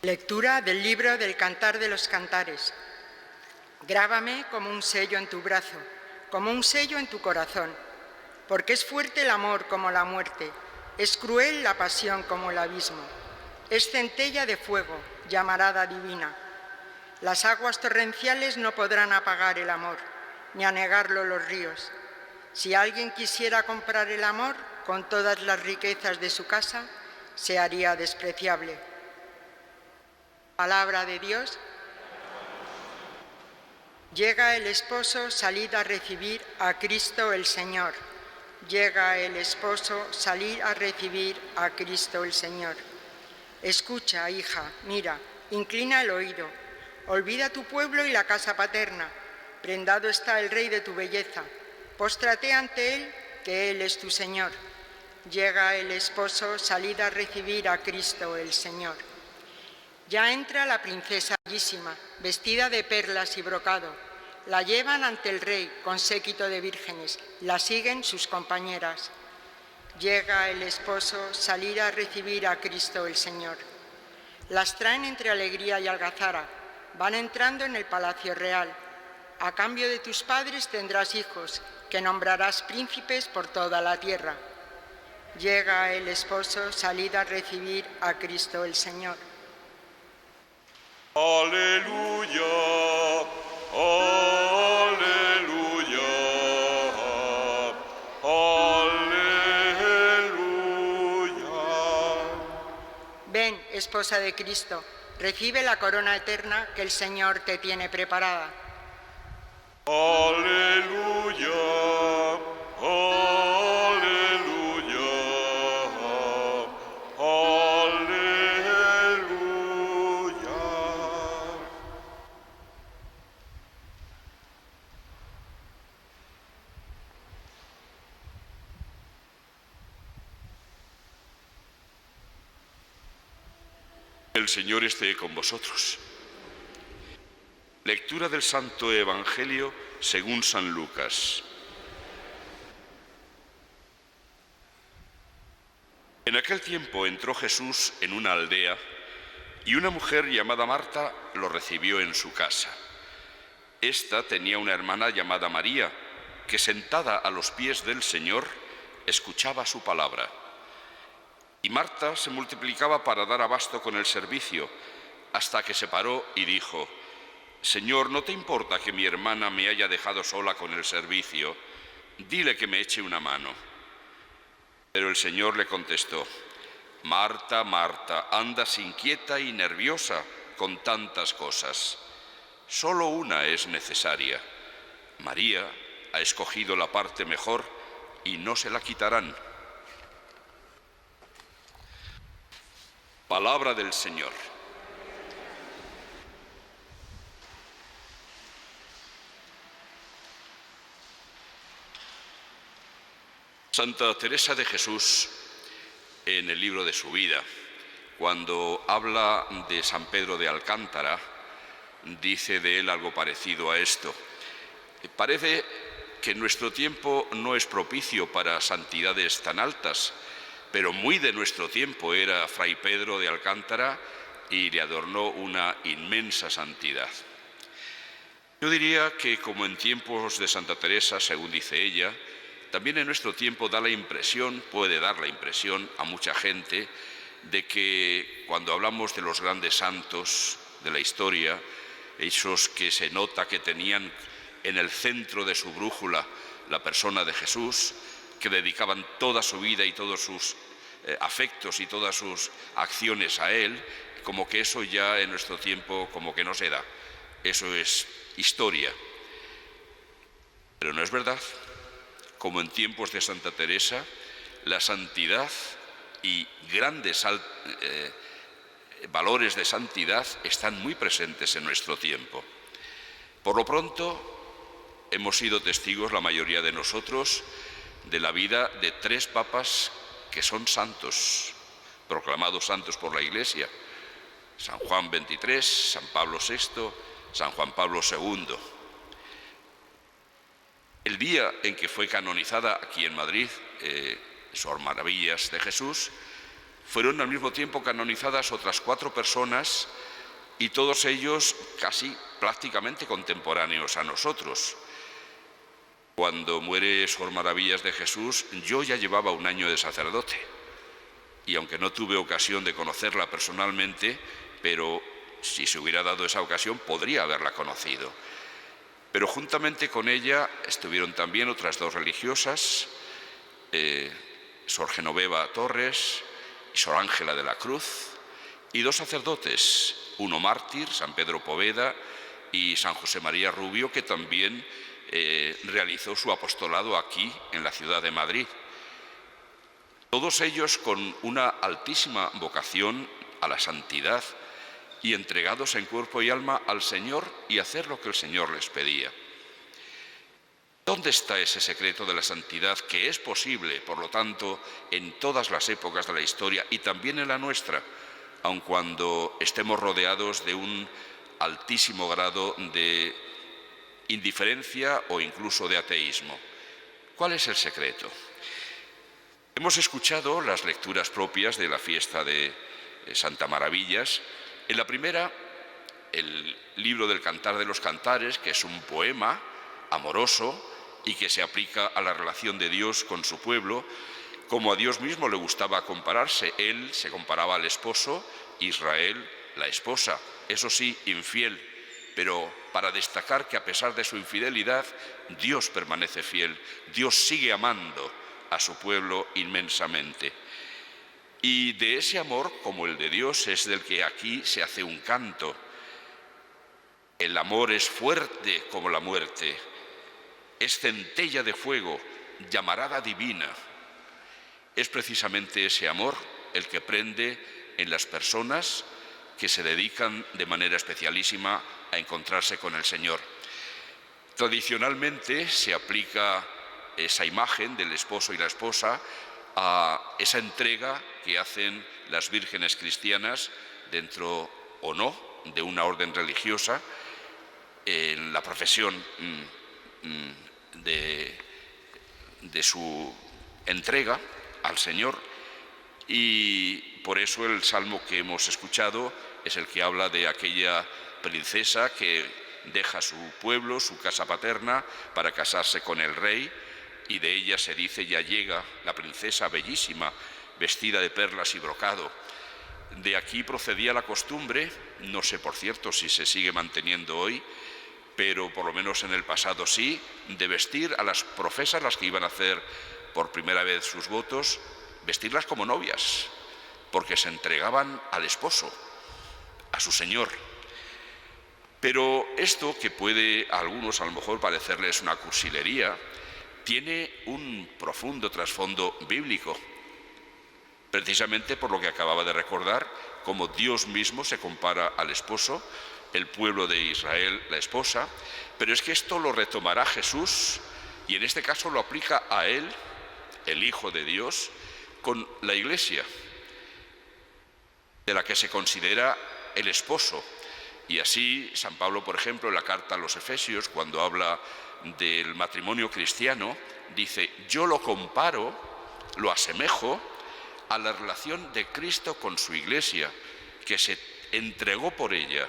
Lectura del libro del Cantar de los Cantares. Grábame como un sello en tu brazo, como un sello en tu corazón, porque es fuerte el amor como la muerte, es cruel la pasión como el abismo, es centella de fuego, llamarada divina. Las aguas torrenciales no podrán apagar el amor, ni anegarlo los ríos. Si alguien quisiera comprar el amor con todas las riquezas de su casa, se haría despreciable. Palabra de Dios. Llega el esposo, salid a recibir a Cristo el Señor. Llega el esposo, salid a recibir a Cristo el Señor. Escucha, hija, mira, inclina el oído. Olvida tu pueblo y la casa paterna. Prendado está el Rey de tu belleza. Póstrate ante Él, que Él es tu Señor. Llega el esposo, salid a recibir a Cristo el Señor. Ya entra la princesa bellísima, vestida de perlas y brocado. La llevan ante el rey con séquito de vírgenes, la siguen sus compañeras. Llega el esposo, salid a recibir a Cristo el Señor. Las traen entre alegría y algazara, van entrando en el palacio real. A cambio de tus padres tendrás hijos, que nombrarás príncipes por toda la tierra. Llega el esposo, salid a recibir a Cristo el Señor. Aleluya, aleluya, aleluya. Ven, esposa de Cristo, recibe la corona eterna que el Señor te tiene preparada. Aleluya, El Señor esté con vosotros. Lectura del Santo Evangelio según San Lucas. En aquel tiempo entró Jesús en una aldea y una mujer llamada Marta lo recibió en su casa. Esta tenía una hermana llamada María, que sentada a los pies del Señor escuchaba su palabra. Y Marta se multiplicaba para dar abasto con el servicio, hasta que se paró y dijo: Señor, ¿no te importa que mi hermana me haya dejado sola con el servicio? Dile que me eche una mano. Pero el Señor le contestó: Marta, Marta, andas inquieta y nerviosa con tantas cosas. Solo una es necesaria. María ha escogido la parte mejor y no se la quitarán. Palabra del Señor. Santa Teresa de Jesús, en el libro de su vida, cuando habla de San Pedro de Alcántara, dice de él algo parecido a esto. Parece que nuestro tiempo no es propicio para santidades tan altas, pero muy de nuestro tiempo era Fray Pedro de Alcántara y le adornó una inmensa santidad. Yo diría que, como en tiempos de Santa Teresa, según dice ella, también en nuestro tiempo puede dar la impresión a mucha gente de que cuando hablamos de los grandes santos de la historia, esos que se nota que tenían en el centro de su brújula la persona de Jesús, que dedicaban toda su vida y todos sus afectos y todas sus acciones a Él, como que eso ya en nuestro tiempo como que no se da. Eso es historia. Pero no es verdad. Como en tiempos de Santa Teresa, la santidad y grandes valores de santidad están muy presentes en nuestro tiempo. Por lo pronto, hemos sido testigos, la mayoría de nosotros, de la vida de 3 papas que son santos, proclamados santos por la Iglesia: San Juan XXIII, San Pablo VI, San Juan Pablo II. El día en que fue canonizada aquí en Madrid, Sor Maravillas de Jesús, Fueron al mismo tiempo canonizadas otras 4 personas y todos ellos casi prácticamente contemporáneos a nosotros. Cuando muere Sor Maravillas de Jesús, yo ya llevaba 1 año de sacerdote y aunque no tuve ocasión de conocerla personalmente, pero si se hubiera dado esa ocasión podría haberla conocido. Pero juntamente con ella estuvieron también otras 2 religiosas, Sor Genoveva Torres y Sor Ángela de la Cruz, y 2 sacerdotes, uno mártir, San Pedro Poveda, y San José María Rubio, que también realizó su apostolado aquí en la ciudad de Madrid. Todos ellos con una altísima vocación a la santidad y entregados en cuerpo y alma al Señor y hacer lo que el Señor les pedía. ¿Dónde está ese secreto de la santidad que es posible, por lo tanto, en todas las épocas de la historia y también en la nuestra, aun cuando estemos rodeados de un altísimo grado de indiferencia o incluso de ateísmo? ¿Cuál es el secreto? Hemos escuchado las lecturas propias de la fiesta de Santa Maravillas. En la primera, el libro del Cantar de los Cantares, que es un poema amoroso y que se aplica a la relación de Dios con su pueblo, como a Dios mismo le gustaba compararse. Él se comparaba al esposo, Israel la esposa, eso sí, infiel, pero para destacar que a pesar de su infidelidad, Dios permanece fiel, Dios sigue amando a su pueblo inmensamente. Y de ese amor, como el de Dios, es del que aquí se hace un canto. El amor es fuerte como la muerte, es centella de fuego, llamarada divina. Es precisamente ese amor el que prende en las personas que se dedican de manera especialísima a encontrarse con el Señor. Tradicionalmente se aplica esa imagen del esposo y la esposa a esa entrega que hacen las vírgenes cristianas dentro o no de una orden religiosa en la profesión de su entrega al Señor. Y por eso el salmo que hemos escuchado es el que habla de aquella princesa que deja su pueblo, su casa paterna, para casarse con el rey, y de ella se dice: ya llega la princesa bellísima, vestida de perlas y brocado. De aquí procedía la costumbre, no sé por cierto si se sigue manteniendo hoy, pero por lo menos en el pasado sí, de vestir a las profesas, las que iban a hacer por primera vez sus votos, vestirlas como novias, porque se entregaban al esposo, a su señor. Pero esto, que puede a algunos a lo mejor parecerles una cursilería, tiene un profundo trasfondo bíblico, precisamente por lo que acababa de recordar, como Dios mismo se compara al esposo, el pueblo de Israel la esposa, pero es que esto lo retomará Jesús y en este caso lo aplica a él, el Hijo de Dios, con la Iglesia, de la que se considera el esposo. Y así San Pablo, por ejemplo, en la carta a los Efesios, cuando habla del matrimonio cristiano, dice: yo lo comparo, lo asemejo a la relación de Cristo con su Iglesia, que se entregó por ella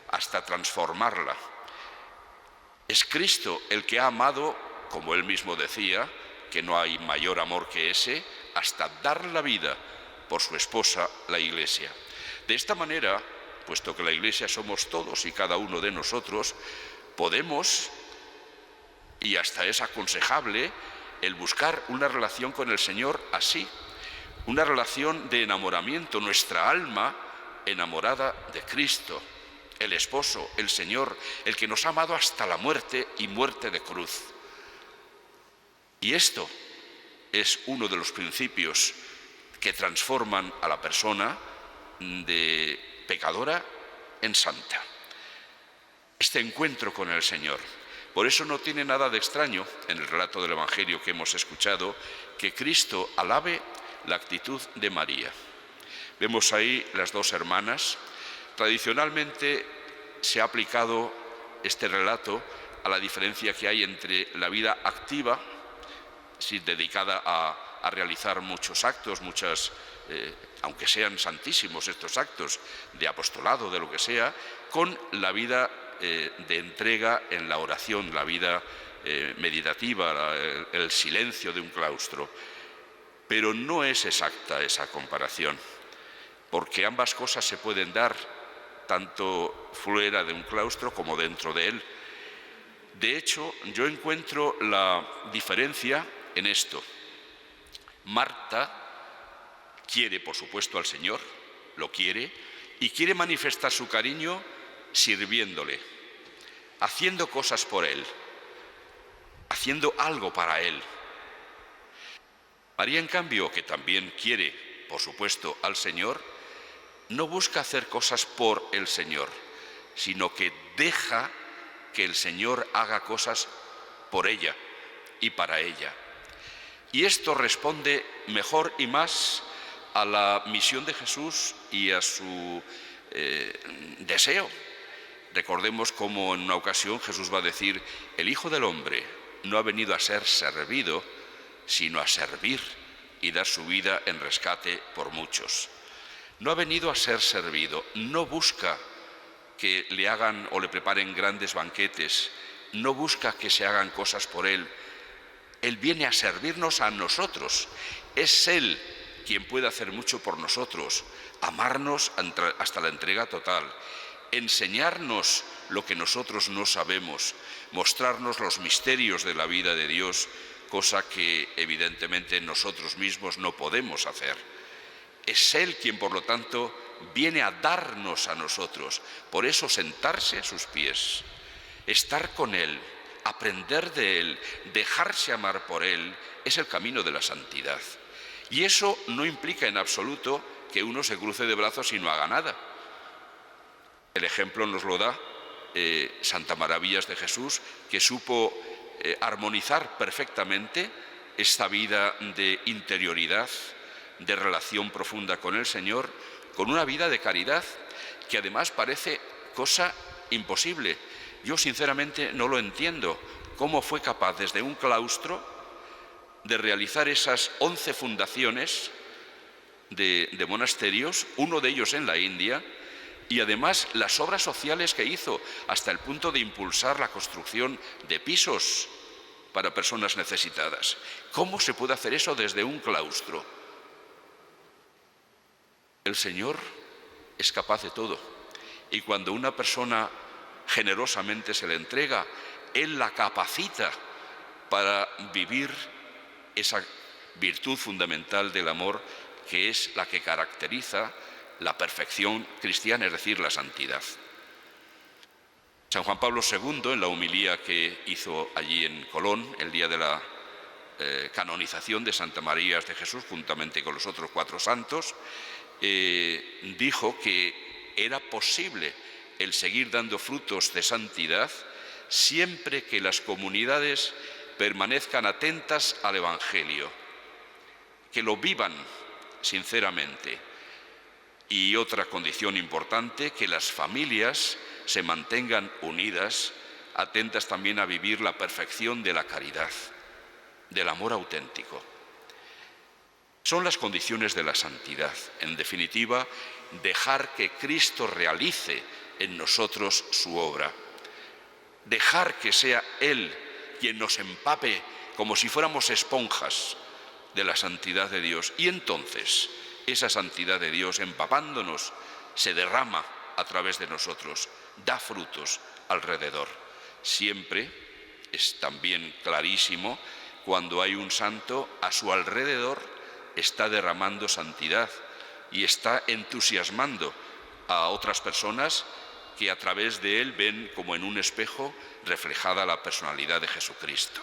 hasta transformarla. Es Cristo el que ha amado, como él mismo decía, que no hay mayor amor que ese, hasta dar la vida por su esposa, la Iglesia. De esta manera, puesto que la Iglesia somos todos y cada uno de nosotros, podemos, y hasta es aconsejable, el buscar una relación con el Señor así, una relación de enamoramiento, nuestra alma enamorada de Cristo, el esposo, el Señor, el que nos ha amado hasta la muerte y muerte de cruz. Y esto es uno de los principios que transforman a la persona de pecadora en santa. Este encuentro con el Señor. Por eso no tiene nada de extraño en el relato del Evangelio que hemos escuchado que Cristo alabe la actitud de María. Vemos ahí las 2 hermanas. Tradicionalmente se ha aplicado este relato a la diferencia que hay entre la vida activa, dedicada a realizar muchos actos, muchas aunque sean santísimos estos actos de apostolado, de lo que sea, con la vida de entrega en la oración, la vida meditativa, el silencio de un claustro. Pero no es exacta esa comparación, porque ambas cosas se pueden dar tanto fuera de un claustro como dentro de él. De hecho, yo encuentro la diferencia en esto. Marta quiere, por supuesto, al Señor, lo quiere, y quiere manifestar su cariño sirviéndole, haciendo cosas por Él, haciendo algo para Él. María, en cambio, que también quiere, por supuesto, al Señor, no busca hacer cosas por el Señor, sino que deja que el Señor haga cosas por ella y para ella. Y esto responde mejor y más a la misión de Jesús y a su deseo. Recordemos cómo en una ocasión Jesús va a decir: el Hijo del Hombre no ha venido a ser servido, sino a servir y dar su vida en rescate por muchos. No ha venido a ser servido, no busca que le hagan o le preparen grandes banquetes, no busca que se hagan cosas por Él. Él viene a servirnos a nosotros. Es Él quien puede hacer mucho por nosotros, amarnos hasta la entrega total, enseñarnos lo que nosotros no sabemos, mostrarnos los misterios de la vida de Dios, cosa que evidentemente nosotros mismos no podemos hacer. Es Él quien, por lo tanto, viene a darnos a nosotros. Por eso sentarse a sus pies, estar con Él, aprender de Él, dejarse amar por Él, es el camino de la santidad. Y eso no implica en absoluto que uno se cruce de brazos y no haga nada. El ejemplo nos lo da Santa Maravillas de Jesús, que supo armonizar perfectamente esta vida de interioridad, de relación profunda con el Señor, con una vida de caridad, que además parece cosa imposible. Yo sinceramente no lo entiendo, cómo fue capaz desde un claustro de realizar esas 11 fundaciones de monasterios, uno de ellos en la India, y además las obras sociales que hizo, hasta el punto de impulsar la construcción de pisos para personas necesitadas. ¿Cómo se puede hacer eso desde un claustro? El Señor es capaz de todo, y cuando una persona generosamente se le entrega, Él la capacita para vivir esa virtud fundamental del amor, que es la que caracteriza la perfección cristiana, es decir, la santidad. San Juan Pablo II, en la homilía que hizo allí en Colón, el día de la canonización de Santa María de Jesús, juntamente con los otros 4 santos, dijo que era posible el seguir dando frutos de santidad siempre que las comunidades permanezcan atentas al Evangelio, que lo vivan sinceramente. Y otra condición importante, que las familias se mantengan unidas, atentas también a vivir la perfección de la caridad, del amor auténtico. Son las condiciones de la santidad. En definitiva, dejar que Cristo realice en nosotros su obra. Dejar que sea Él quien nos empape como si fuéramos esponjas de la santidad de Dios. Y entonces esa santidad de Dios, empapándonos, se derrama a través de nosotros, da frutos alrededor. Siempre es también clarísimo cuando hay un santo, a su alrededor está derramando santidad y está entusiasmando a otras personas que a través de él ven como en un espejo reflejada la personalidad de Jesucristo.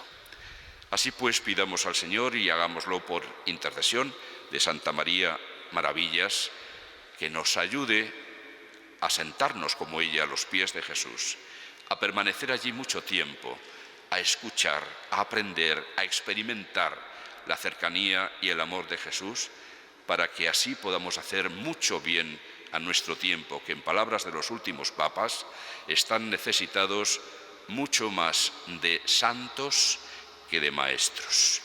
Así pues, pidamos al Señor, y hagámoslo por intercesión de Santa María Maravillas, que nos ayude a sentarnos como ella a los pies de Jesús, a permanecer allí mucho tiempo, a escuchar, a aprender, a experimentar la cercanía y el amor de Jesús, para que así podamos hacer mucho bien a nuestro tiempo, que en palabras de los últimos papas están necesitados mucho más de santos que de maestros.